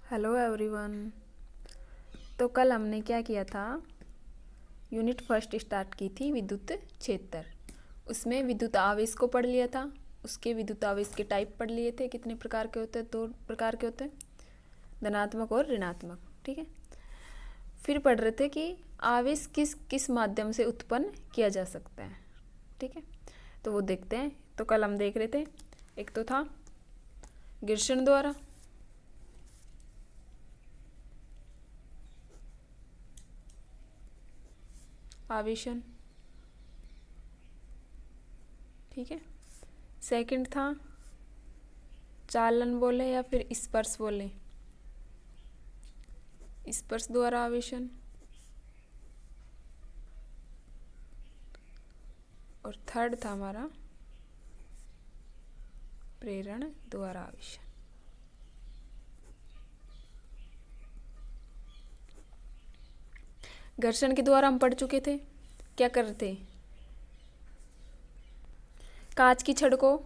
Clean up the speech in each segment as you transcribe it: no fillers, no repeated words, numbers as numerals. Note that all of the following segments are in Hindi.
Hello everyone. तो कल हमने क्या किया था, यूनिट फर्स्ट स्टार्ट की थी विद्युत क्षेत्र। उसमें विद्युत आवेश को पढ़ लिया था, उसके विद्युत आवेश के टाइप पढ़ लिए थे। कितने प्रकार के होते हैं? 2 प्रकार के होते हैं, धनात्मक और ऋणात्मक। ठीक है, फिर पढ़ रहे थे कि आवेश किस किस माध्यम से उत्पन्न किया जा सकता है। ठीक है, तो वो देखते हैं। तो कल हम देख रहे थे, एक तो था घर्षण द्वारा, आवेशन। ठीक है, सेकंड था चालन बोले या फिर स्पर्श बोले, स्पर्श द्वारा आवेशन। और थर्ड था हमारा प्रेरण द्वारा आवेशन। घर्षण के द्वारा हम पढ़ चुके थे। क्या कर रहे थे, कांच की छड़ को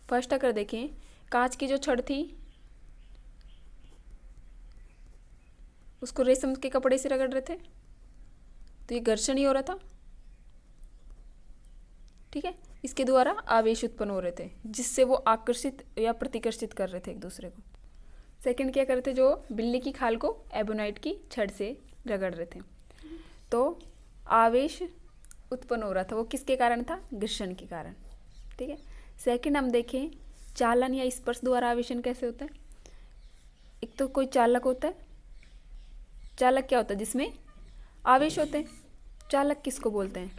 फर्स्ट अगर देखें, कांच की जो छड़ थी उसको रेशम के कपड़े से रगड़ रहे थे, तो ये घर्षण ही हो रहा था। ठीक है, इसके द्वारा आवेश उत्पन्न हो रहे थे, जिससे वो आकर्षित या प्रतिकर्षित कर रहे थे एक दूसरे को। सेकंड क्या कर रहे थे, जो बिल्ली की खाल को एबोनाइट की छड़ से रगड़ रहे थे, तो आवेश उत्पन्न हो रहा था। वो किसके कारण था? घर्षण के कारण। ठीक है, सेकंड हम देखें चालन या स्पर्श द्वारा आवेशन कैसे होता है। एक तो कोई चालक होता है, चालक क्या होता है? जिसमें आवेश होते हैं। चालक किसको बोलते हैं?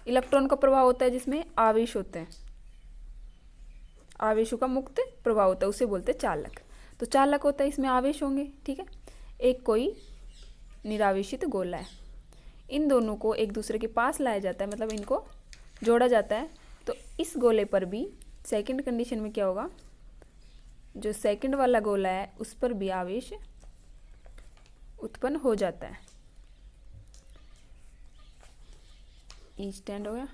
इलेक्ट्रॉन का प्रभाव होता है जिसमें आवेश होते हैं, आवेशों का मुक्त प्रभाव होता है, उसे बोलते हैं चालक। तो चालक होता है, इसमें आवेश होंगे। ठीक है, एक कोई निरावेशित गोला है, इन दोनों को एक दूसरे के पास लाया जाता है, मतलब इनको जोड़ा जाता है। तो इस गोले पर भी सेकंड कंडीशन में क्या होगा, जो सेकंड वाला गोला है उस पर भी आवेश उत्पन्न हो जाता है। ई स्टैंड हो गया,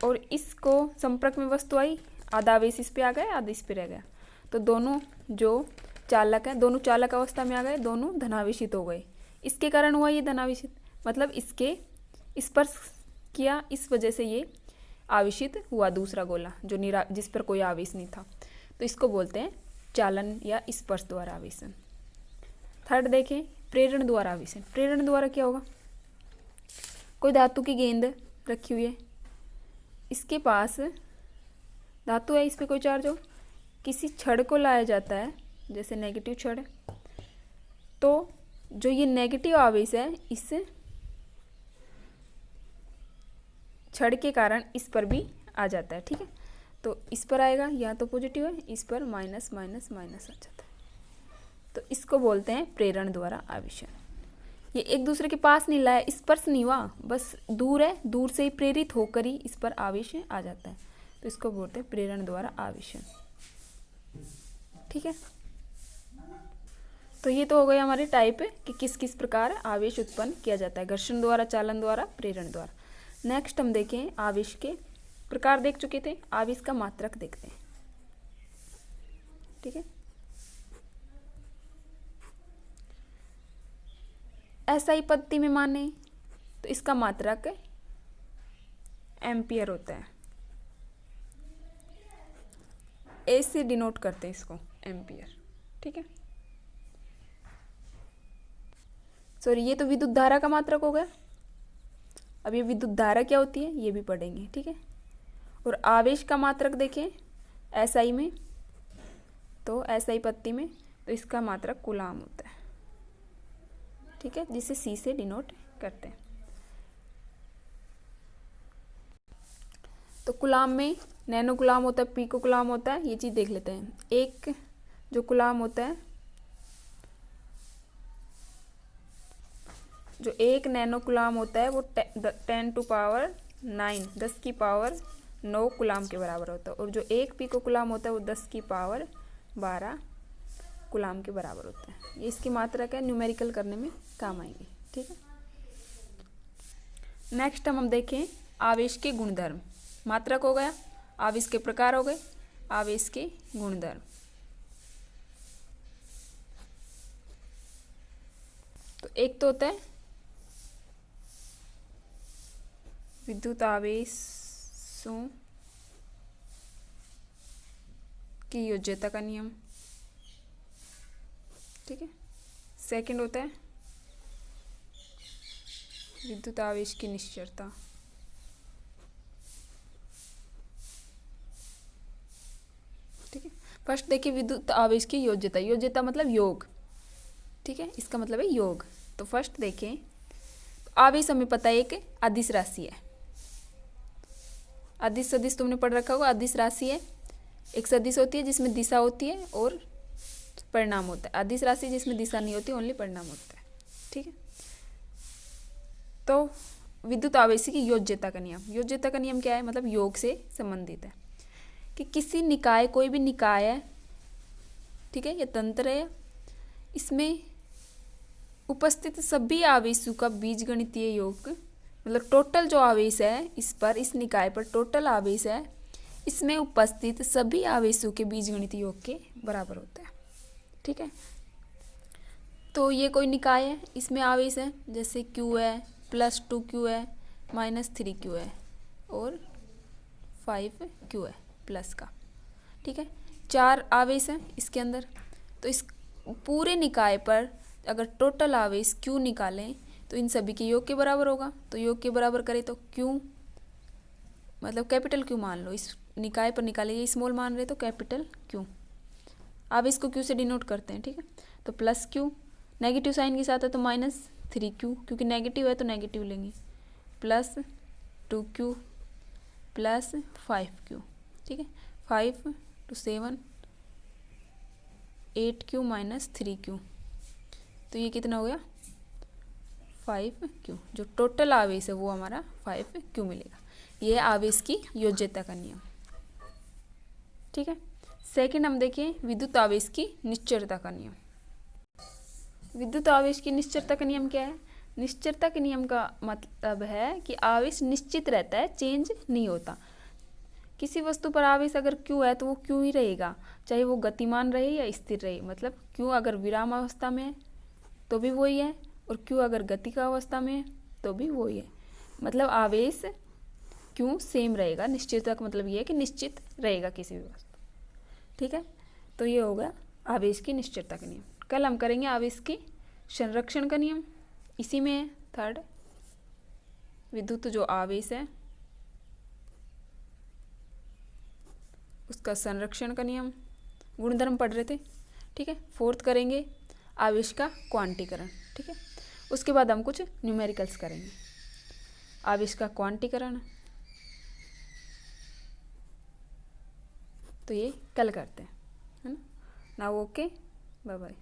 और इसको संपर्क में वस्तु आई, आधा आवेश इस पे आ गया, आधा इस पे रह गया, तो दोनों जो चालक है, दोनों चालक अवस्था में आ गए, दोनों धनावेशित हो गए। इसके कारण हुआ ये धनावेशित, मतलब इसके स्पर्श किया, इस वजह से ये आवेशित हुआ दूसरा गोला जो जिस पर कोई आवेश नहीं था। तो इसको बोलते हैं चालन या स्पर्श द्वारा आवेशन। थर्ड देखें प्रेरण द्वारा आवेशन। प्रेरण द्वारा क्या होगा, कोई धातु की गेंद रखी हुई है, इसके पास धातु है, इस पर कोई चार्ज हो, किसी छड़ को लाया जाता है, जैसे नेगेटिव छड़ है, तो जो ये नेगेटिव आवेश है इस छड़ के कारण इस पर भी आ जाता है। ठीक है, तो इस पर आएगा, या तो पॉजिटिव है, इस पर माइनस माइनस माइनस आ जाता है, तो इसको बोलते हैं प्रेरण द्वारा आवेशन। ये एक दूसरे के पास नहीं लाया, स्पर्श नहीं हुआ, बस दूर है, दूर से ही प्रेरित होकर ही इस पर आवेश आ जाता है, तो इसको बोलते हैं प्रेरण द्वारा आवेशन। ठीक है, तो ये तो हो गए हमारे टाइप कि किस किस प्रकार आवेश उत्पन्न किया जाता है, घर्षण द्वारा, चालन द्वारा, प्रेरण द्वारा। नेक्स्ट हम देखें, आवेश के प्रकार देख चुके थे, आवेश का मात्रक देखते हैं। ठीक है, एसआई पद्धति में माने तो इसका मात्रक एम्पियर होता है, ए से डिनोट करते हैं इसको, एम्पियर। ठीक है, सॉरी, ये तो विद्युत धारा का मात्रक हो गया। अब ये विद्युत धारा क्या होती है ये भी पढ़ेंगे। ठीक है, और आवेश का मात्रक देखें एसआई में, तो एसआई पद्धति में तो इसका मात्रक कूलाम होता है। ठीक है, जिसे सी से डिनोट करते हैं। तो कूलाम में नैनो कूलाम होता है, पीको कूलाम होता है, ये चीज़ देख लेते हैं। एक जो कूलाम होता है, जो एक नैनो कूलाम होता है वो 10 टू पावर 9, 10 की पावर 9 कूलाम के बराबर होता है, और जो एक पीको कूलाम होता है वो 10 की पावर 12 कूलाम के बराबर होता है। ये इसकी मात्रा क्या, न्यूमेरिकल करने में काम आएंगे। ठीक है, नेक्स्ट हम देखें आवेश के गुणधर्म। मात्रक हो गया, आवेश के प्रकार हो गए, आवेश के गुणधर्म। एक तो होता है विद्युत आवेशों की योज्यता का नियम, ठीक है। सेकंड होता है विद्युत आवेश की निश्चरता, ठीक है। फर्स्ट देखिए विद्युत आवेश की योज्यता, योज्यता मतलब योग, ठीक है, इसका मतलब है योग। तो फर्स्ट देखें, आवेश हमें पता है एक अदिश राशि है। अदिश सदिश तुमने पढ़ रखा होगा, अदिश राशि है, एक सदिश होती है जिसमें दिशा होती है और परिणाम होता है। अदिश राशि जिसमें दिशा नहीं होती, ओनली परिणाम होता है, ठीक है। तो विद्युत आवेश की योज्यता का नियम, योज्यता का नियम क्या है, मतलब योग से संबंधित है कि किसी निकाय, कोई भी निकाय है, ठीक है, ये तंत्र है, इसमें उपस्थित सभी आवेशों का बीजगणितीय योग, मतलब टोटल जो आवेश है इस पर, इस निकाय पर टोटल आवेश है, इसमें उपस्थित सभी आवेशों के बीजगणितीय योग के बराबर होता है, ठीक है। तो ये कोई निकाय है, इसमें आवेश है जैसे Q है, +2Q है, -3Q है और 5Q है प्लस का, ठीक है। 4 आवेश हैं इसके अंदर। तो इस पूरे निकाय पर अगर टोटल आवेश Q निकालें तो इन सभी के योग के बराबर होगा। तो योग के बराबर करें तो Q मतलब कैपिटल Q मान लो, इस निकाय पर निकालेंगे, स्मॉल मान रहे तो कैपिटल Q, आवेश को Q से डिनोट करते हैं, ठीक है। तो +Q नेगेटिव साइन के साथ है तो -3Q, क्योंकि नेगेटिव है तो नेगेटिव लेंगे, +2Q +5Q, ठीक है। 5 to 7 8Q -3Q, तो ये कितना हो गया 5Q। जो टोटल आवेश है वो हमारा 5Q मिलेगा। ये आवेश की योज्यता का नियम, ठीक है। सेकंड हम देखें विद्युत आवेश की निश्चरता का नियम। विद्युत आवेश की निश्चरता का नियम क्या है? निश्चरता के नियम का मतलब है कि आवेश निश्चित रहता है, चेंज नहीं होता। किसी वस्तु पर आवेश अगर Q है तो वो Q ही रहेगा, चाहे वो गतिमान रहे या स्थिर रहे। मतलब Q अगर विराम अवस्था में है तो भी वही है, और Q अगर गति का अवस्था में है तो भी वही है। मतलब आवेश Q सेम रहेगा। निश्चितता का मतलब ये है कि निश्चित रहेगा किसी भी वस्तु, ठीक है। तो ये होगा आवेश की निश्चरता का नियम। कल हम करेंगे आवेश की संरक्षण का नियम, इसी में है थर्ड विद्युत जो आवेश है उसका संरक्षण का नियम, गुणधर्म पढ़ रहे थे, ठीक है। फोर्थ करेंगे आवेश का क्वांटीकरण, ठीक है। उसके बाद हम कुछ न्यूमेरिकल्स करेंगे। आवेश का क्वांटीकरण तो ये कल करते हैं, है ना। Now okay, bye bye.